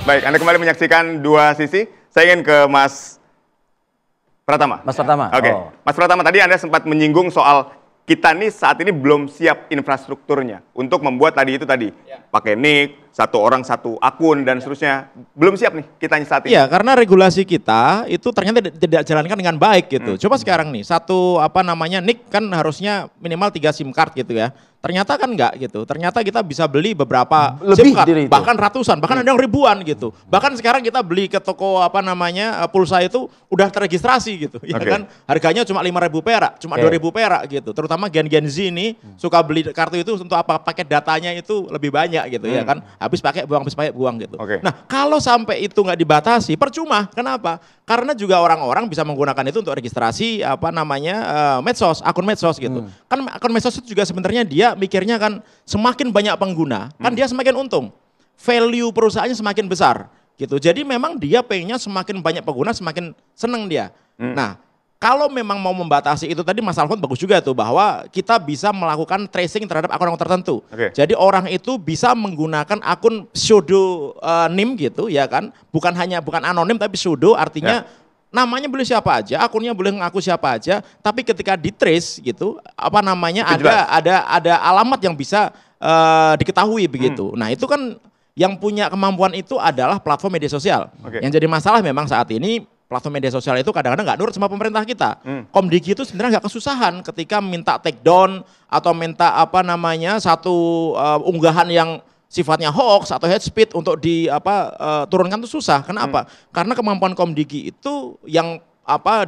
Baik, Anda kembali menyaksikan dua sisi. Saya ingin ke Mas Pratama. Mas Pratama. Oke. Mas Pratama, tadi Anda sempat menyinggung soal kita nih saat ini belum siap infrastrukturnya untuk membuat tadi pakai nik, satu orang satu akun dan seterusnya. Belum siap nih kita saat ini. Iya, karena regulasi kita itu ternyata tidak jalankan dengan baik gitu. Coba sekarang nih, satu nik kan harusnya minimal 3 SIM card gitu ya. Ternyata kan enggak gitu. Ternyata kita bisa beli beberapa SIM card, bahkan ratusan, bahkan ada yang ribuan gitu. Bahkan sekarang kita beli ke toko pulsa itu udah terregistrasi gitu. Ya kan harganya cuma 5.000 perak, cuma 2.000 perak gitu. Terutama Gen Z ini suka beli kartu itu untuk apa? Paket datanya itu lebih banyak gitu ya kan. Habis pakai buang gitu. Nah, kalau sampai itu nggak dibatasi, percuma. Kenapa? Karena juga orang-orang bisa menggunakan itu untuk registrasi medsos, akun medsos gitu. Kan akun medsos itu juga sebenarnya dia mikirnya kan semakin banyak pengguna, kan dia semakin untung. Value perusahaannya semakin besar gitu. Jadi memang dia pengennya semakin banyak pengguna semakin seneng dia. Nah, kalau memang mau membatasi itu tadi Mas Alfon bagus juga tuh bahwa kita bisa melakukan tracing terhadap akun tertentu. Jadi orang itu bisa menggunakan akun pseudo nim gitu ya kan. Bukan anonim tapi pseudo artinya namanya boleh siapa aja, akunnya boleh ngaku siapa aja, tapi ketika di-trace gitu, ada alamat yang bisa diketahui begitu. Nah, itu kan yang punya kemampuan itu adalah platform media sosial. Yang jadi masalah memang saat ini platform media sosial itu kadang-kadang nggak nurut sama pemerintah kita. Komdigi itu sebenarnya nggak kesusahan ketika minta take down atau minta satu unggahan yang sifatnya hoax atau hate speech untuk turunkan itu susah. Kenapa? Karena kemampuan Komdigi itu yang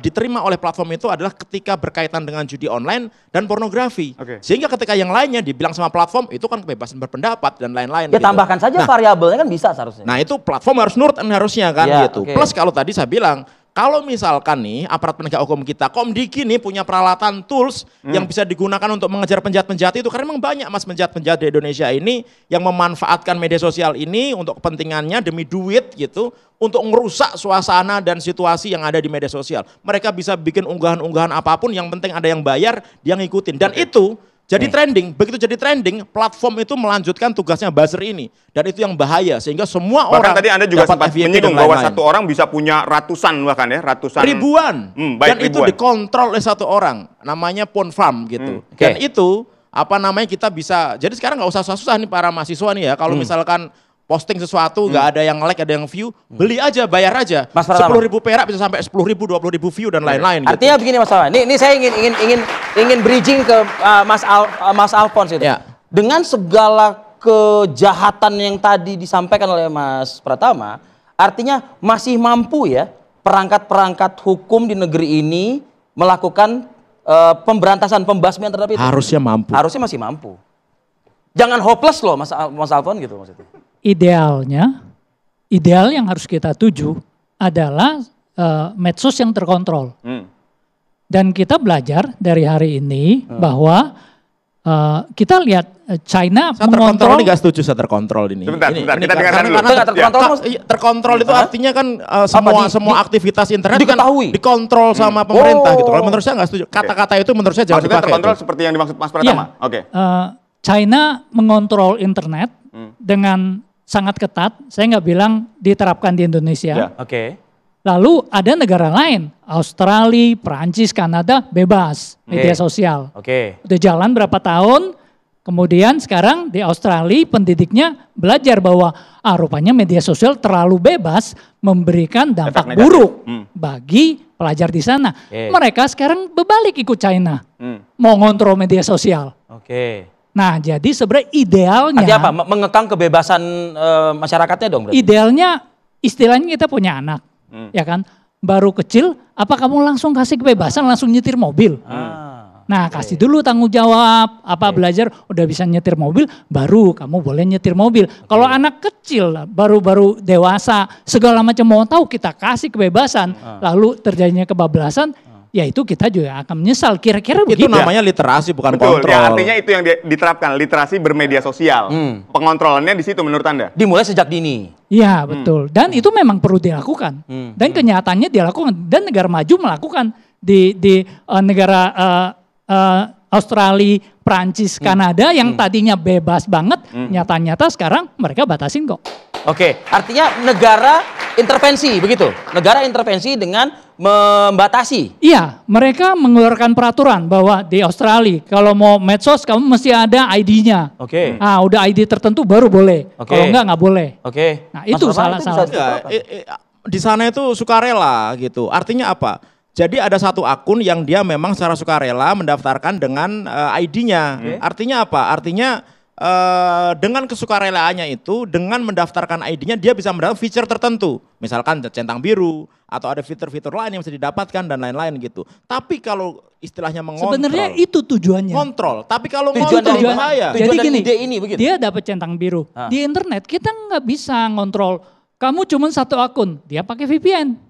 diterima oleh platform itu adalah ketika berkaitan dengan judi online dan pornografi. Sehingga ketika yang lainnya dibilang sama platform itu kan kebebasan berpendapat dan lain-lain. Ya gitu. Tambahkan saja variabelnya kan bisa seharusnya. Nah itu platform harus nurut harusnya kan gitu. Plus kalau tadi saya bilang, kalau misalkan nih aparat penegak hukum kita, Komdigi nih punya peralatan tools yang bisa digunakan untuk mengejar penjahat-penjahat itu. Karena memang banyak mas penjahat-penjahat di Indonesia ini yang memanfaatkan media sosial ini untuk kepentingannya demi duit gitu. Untuk merusak suasana dan situasi yang ada di media sosial. Mereka bisa bikin unggahan-unggahan apapun, yang penting ada yang bayar, dia ngikutin. Dan itu jadi trending, begitu jadi trending, platform itu melanjutkan tugasnya buzzer ini. Dan itu yang bahaya, sehingga semua orang tadi Anda juga sempat menyinggung bahwa satu orang bisa punya ratusan ribuan. Dan itu dikontrol oleh satu orang, namanya Pon Farm gitu. Dan itu kita bisa, jadi sekarang nggak usah susah-susah nih para mahasiswa nih ya, kalau misalkan posting sesuatu nggak ada yang like, ada yang view, beli aja, bayar aja. 10.000 perak bisa sampai 10.000, 20.000 view dan lain-lain. Artinya begini Mas Alfon, ini saya ingin bridging ke Mas Alfons itu. Dengan segala kejahatan yang tadi disampaikan oleh Mas Pratama, artinya masih mampu ya perangkat-perangkat hukum di negeri ini melakukan pemberantasan, pembasmian terhadap itu. Harusnya mampu. Harusnya masih mampu. Jangan hopeless loh Mas Alfon gitu maksudnya. Ideal yang harus kita tuju adalah medsos yang terkontrol. Dan kita belajar dari hari ini bahwa kita lihat China mengontrol. Nggak setuju saya terkontrol ini. Sebentar, kita dengarkan dulu. Terkontrol itu artinya kan semua aktivitas internet diketahui, dikontrol sama pemerintah gitu. Kalau menurut saya nggak setuju. Kata-kata itu menurut saya jangan dipakai. Terkontrol seperti yang dimaksud Mas Pratama. China mengontrol internet dengan sangat ketat. Saya nggak bilang diterapkan di Indonesia. Lalu ada negara lain, Australia, Perancis, Kanada bebas media sosial. Udah jalan berapa tahun, kemudian sekarang di Australia pendidiknya belajar bahwa rupanya media sosial terlalu bebas memberikan dampak buruk bagi pelajar di sana. Mereka sekarang berbalik ikut China, mau ngontrol media sosial. Nah, jadi sebenarnya idealnya... Artinya apa? Mengekang kebebasan masyarakatnya dong berarti? Idealnya, istilahnya kita punya anak, ya kan? Baru kecil, apa kamu langsung kasih kebebasan, langsung nyetir mobil? Nah, kasih dulu tanggung jawab, belajar, udah bisa nyetir mobil, baru kamu boleh nyetir mobil. Kalau anak kecil, baru dewasa, segala macam mau tahu, kita kasih kebebasan, lalu terjadinya kebablasan, ya itu kita juga akan menyesal. Kira-kira begitu. Itu namanya literasi bukan kontrol. Ya, artinya itu yang diterapkan, literasi bermedia sosial. Pengontrolannya di situ menurut Anda? Dimulai sejak dini. Iya betul. Dan itu memang perlu dilakukan. Dan kenyataannya dilakukan. Dan negara maju melakukan di negara Australia, Prancis, Kanada yang tadinya bebas banget, nyata-nyata sekarang mereka batasin kok. Oke, artinya negara intervensi begitu. Negara intervensi dengan membatasi. Iya, mereka mengeluarkan peraturan bahwa di Australia kalau mau medsos kamu mesti ada ID-nya. Oke. Ah, udah ID tertentu baru boleh. Oke. Kalau enggak boleh. Oke. Nah, itu salah-salah. Di sana itu sukarela gitu. Artinya apa? Jadi ada satu akun yang dia memang secara sukarela mendaftarkan dengan ID-nya. Artinya apa? Artinya dengan kesukarelaannya itu, dengan mendaftarkan ID-nya dia bisa mendapatkan feature tertentu. Misalkan centang biru, atau ada fitur-fitur lain yang bisa didapatkan dan lain-lain gitu. Tapi kalau istilahnya mengontrol. Sebenarnya itu tujuannya. Kontrol. Tapi kalau Tujuan ngontrol bahaya. Jadi gini, ide ini begitu. dia dapat centang biru. Di internet kita nggak bisa ngontrol. Kamu cuma satu akun, dia pakai VPN.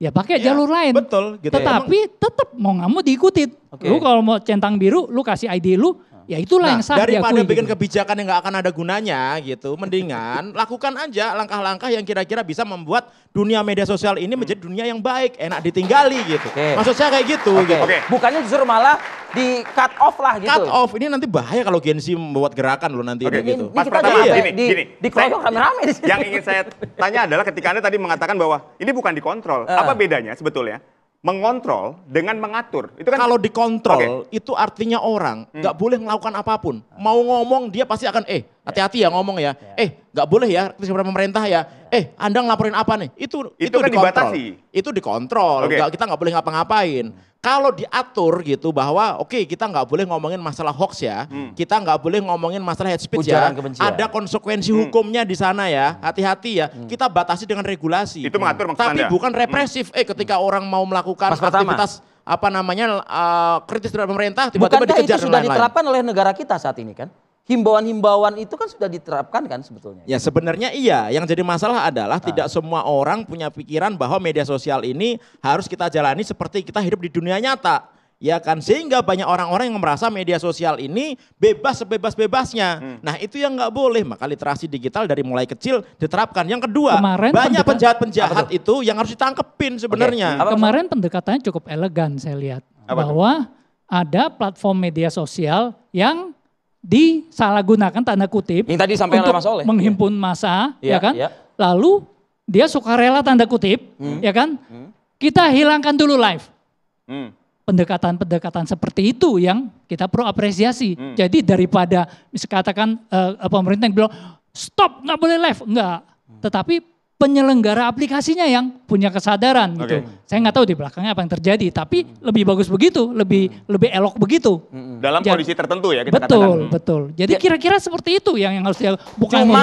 Dia pakai jalur lain. Betul. Gitu. Tetapi tetap mau nggak mau diikutin. Lu kalau mau centang biru, lu kasih ID lu. Ya itulah yang sah daripada diakui, bikin gitu. kebijakan yang nggak akan ada gunanya gitu, mendingan lakukan aja langkah-langkah yang kira-kira bisa membuat dunia media sosial ini menjadi dunia yang baik, enak ditinggali gitu. Maksud saya kayak gitu. Gitu. Bukannya justru malah di cut off lah gitu. Cut off ini nanti bahaya kalau Gen Z membuat gerakan loh nanti gitu. Mas Pratama, gini. Dikeroyok rame-rame di sini. Yang ingin saya tanya adalah ketika Anda tadi mengatakan bahwa ini bukan dikontrol. Apa bedanya sebetulnya? Mengontrol dengan mengatur. Itu kan kalau dikontrol itu artinya orang nggak boleh melakukan apapun. Mau ngomong dia pasti akan hati-hati ya ngomong ya. Nggak boleh ya kepada pemerintah ya. Anda ngelaporin apa nih? Itu kan dikontrol. dibatasi. Itu dikontrol. Kita nggak boleh ngapa-ngapain. Kalau diatur gitu bahwa kita nggak boleh ngomongin masalah hoax ya. Kita nggak boleh ngomongin masalah hate speech ya. Ada konsekuensi hukumnya di sana ya. Hati-hati ya. Kita batasi dengan regulasi. Itu mengatur maksud Tapi Anda? bukan represif. Ketika orang mau melakukan aktivitas kritis terhadap pemerintah tiba-tiba Bukankah dikejar itu dan sudah lain-lain. diterapkan oleh negara kita saat ini kan? Himbauan-himbauan itu kan sudah diterapkan kan sebetulnya? Ya sebenarnya iya, yang jadi masalah adalah tidak semua orang punya pikiran bahwa media sosial ini harus kita jalani seperti kita hidup di dunia nyata. Ya kan, sehingga banyak orang-orang yang merasa media sosial ini bebas sebebas-bebasnya. Nah itu yang nggak boleh, maka literasi digital dari mulai kecil diterapkan. Yang kedua, banyak penjahat-penjahat itu yang harus ditangkepin sebenarnya. Kemarin pendekatannya cukup elegan saya lihat. Bahwa ada platform media sosial yang disalahgunakan tanda kutip yang tadi disampaikan oleh Mas Oleh, menghimpun massa, ya kan? Lalu dia sukarela tanda kutip, ya kan? Kita hilangkan dulu live. Pendekatan-pendekatan seperti itu yang kita perlu apresiasi. Jadi daripada misalkan pemerintah yang bilang stop nggak boleh live, enggak. Tetapi penyelenggara aplikasinya yang punya kesadaran gitu. Saya nggak tahu di belakangnya apa yang terjadi, tapi lebih bagus begitu, lebih elok begitu. Dalam kondisi tertentu ya kita katakan. katakan. Betul. Jadi kira-kira seperti itu yang harus dia bukan Cuma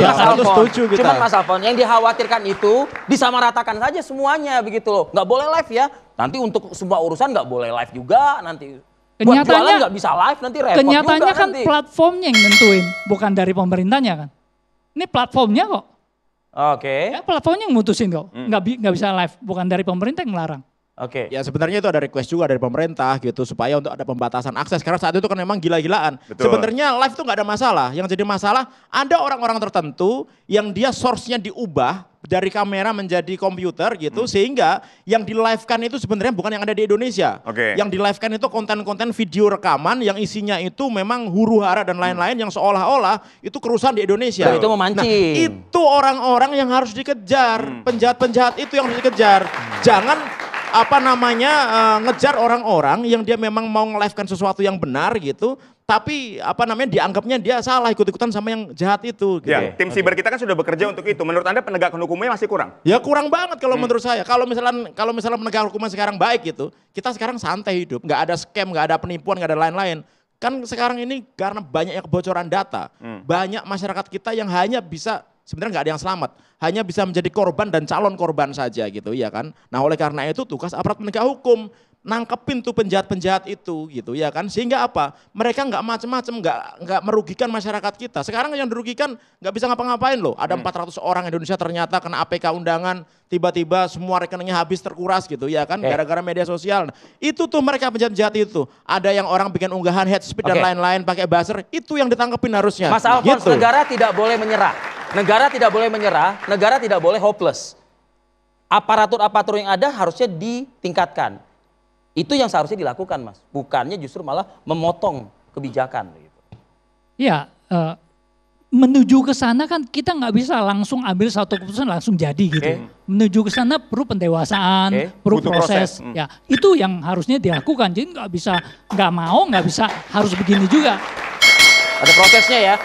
Mas Alfon, yang dikhawatirkan itu disamaratakan saja semuanya begitu loh. Nggak boleh live ya. Nanti untuk semua urusan nggak boleh live juga nanti. Buat jualan nggak bisa live nanti repot kenyataannya juga kan nanti. Platformnya yang nentuin, bukan dari pemerintahnya kan. Ini platformnya kok. Ya, platformnya yang mutusin kok, nggak bisa live, bukan dari pemerintah yang melarang. Ya sebenarnya itu ada request juga dari pemerintah gitu supaya untuk ada pembatasan akses karena saat itu kan memang gila-gilaan. Sebenarnya live itu nggak ada masalah, yang jadi masalah ada orang-orang tertentu yang dia source-nya diubah dari kamera menjadi komputer gitu sehingga yang di live-kan itu sebenarnya bukan yang ada di Indonesia. Yang di live-kan itu konten-konten video rekaman yang isinya itu memang huru-hara dan lain-lain yang seolah-olah itu kerusuhan di Indonesia. Itu memancing. Nah, itu orang-orang yang harus dikejar, penjahat-penjahat itu yang harus dikejar. Jangan ngejar orang-orang yang dia memang mau nge-live-kan sesuatu yang benar gitu, tapi dianggapnya dia salah ikut-ikutan sama yang jahat itu gitu. Ya, tim siber kita kan sudah bekerja untuk itu. Menurut Anda penegakan hukumnya masih kurang? Ya kurang banget kalau menurut saya. Kalau misalnya penegakan hukumnya sekarang baik gitu, kita sekarang santai hidup, nggak ada scam, nggak ada penipuan, nggak ada lain-lain. Kan sekarang ini karena banyaknya kebocoran data, banyak masyarakat kita yang hanya bisa sebenarnya nggak ada yang selamat, hanya bisa menjadi korban dan calon korban saja gitu ya kan. Nah oleh karena itu tugas aparat penegak hukum nangkepin tuh penjahat-penjahat itu gitu ya kan, sehingga apa mereka nggak macam-macam, nggak merugikan masyarakat kita. Sekarang yang dirugikan nggak bisa ngapa-ngapain loh, ada 400 orang Indonesia ternyata kena APK undangan, tiba-tiba semua rekeningnya habis terkuras gitu ya kan, gara-gara media sosial. Itu tuh mereka penjahat-penjahat itu, ada yang orang bikin unggahan hate speech dan lain-lain pakai buzzer, itu yang ditangkepin harusnya. Mas Alfons, gitu. Negara tidak boleh menyerah, negara tidak boleh menyerah, negara tidak boleh hopeless. Aparatur-aparatur yang ada harusnya ditingkatkan. Itu yang seharusnya dilakukan, Mas. Bukannya justru malah memotong kebijakan. Ya, menuju ke sana kan kita nggak bisa langsung ambil satu keputusan langsung jadi gitu. Menuju ke sana perlu pendewasaan, perlu proses. Ya itu yang harusnya dilakukan. Jadi nggak bisa nggak mau, nggak bisa harus begini juga. Ada prosesnya ya.